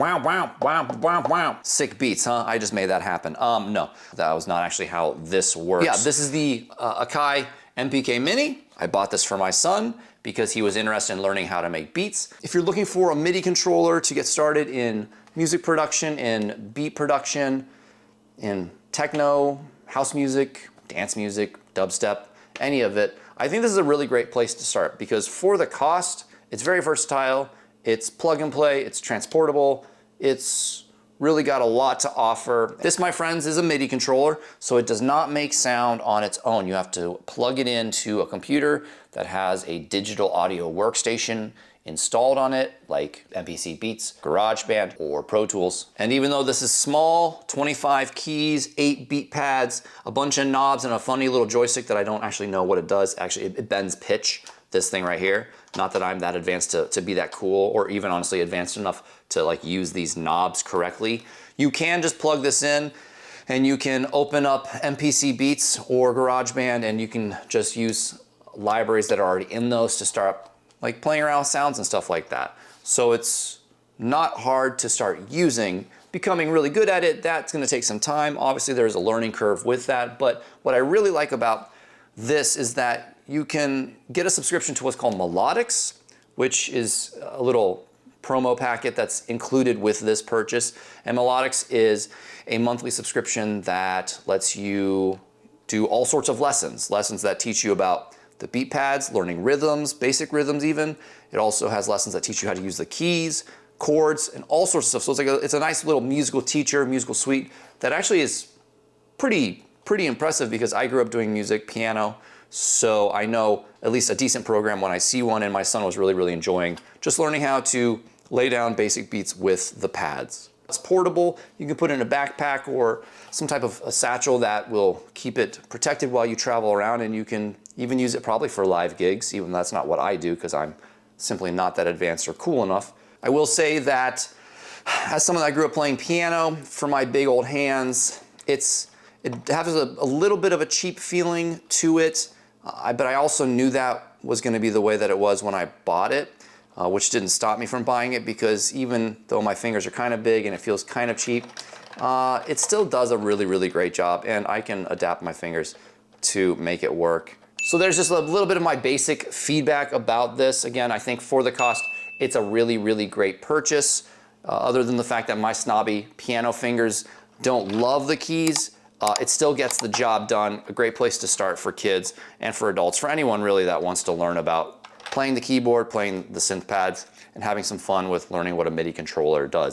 wow, wow, wow, wow, wow. Sick beats, huh? I just made that happen. No, that was not actually how this works. Yeah, this is the Akai MPK Mini. I bought this for my son because he was interested in learning how to make beats. If you're looking for a MIDI controller to get started in music production, in beat production, in techno, house music, dance music, dubstep, any of it, I think this is a really great place to start because for the cost, it's very versatile, it's plug and play, it's transportable, it's really got a lot to offer. This, my friends, is a MIDI controller, so it does not make sound on its own. You have to plug it into a computer that has a digital audio workstation installed on it, like MPC Beats, GarageBand, or Pro Tools. And even though this is small, 25 keys, 8 beat pads, a bunch of knobs, and a funny little joystick that I don't actually know what it does. Actually, it bends pitch, this thing right here. Not that I'm that advanced to be that cool, or even honestly advanced enough to like use these knobs correctly. You can just plug this in and you can open up MPC Beats or GarageBand and you can just use libraries that are already in those to start like playing around with sounds and stuff like that. So it's not hard to start using. Becoming really good at it, that's gonna take some time. Obviously there's a learning curve with that, but what I really like about this is that you can get a subscription to what's called Melodics, which is a little promo packet that's included with this purchase. And Melodics is a monthly subscription that lets you do all sorts of lessons that teach you about the beat pads, learning rhythms, basic rhythms even. It also has lessons that teach you how to use the keys, chords, and all sorts of stuff. So it's a nice little musical teacher, musical suite that actually is pretty impressive because I grew up doing music, piano, so I know at least a decent program when I see one, and my son was really enjoying just learning how to lay down basic beats with the pads. It's portable. You can put it in a backpack or some type of a satchel that will keep it protected while you travel around, and you can even use it probably for live gigs, even though that's not what I do because I'm simply not that advanced or cool enough. I will say that as someone that grew up playing piano, for my big old hands, it has a little bit of a cheap feeling to it, but I also knew that was going to be the way that it was when I bought it, which didn't stop me from buying it because even though my fingers are kind of big and it feels kind of cheap, it still does a really great job, and I can adapt my fingers to make it work. So there's just a little bit of my basic feedback about this. Again, I think for the cost, it's a really great purchase. Other than the fact that my snobby piano fingers don't love the keys, it still gets the job done. A great place to start for kids and for adults, for anyone really that wants to learn about playing the keyboard, playing the synth pads, and having some fun with learning what a MIDI controller does.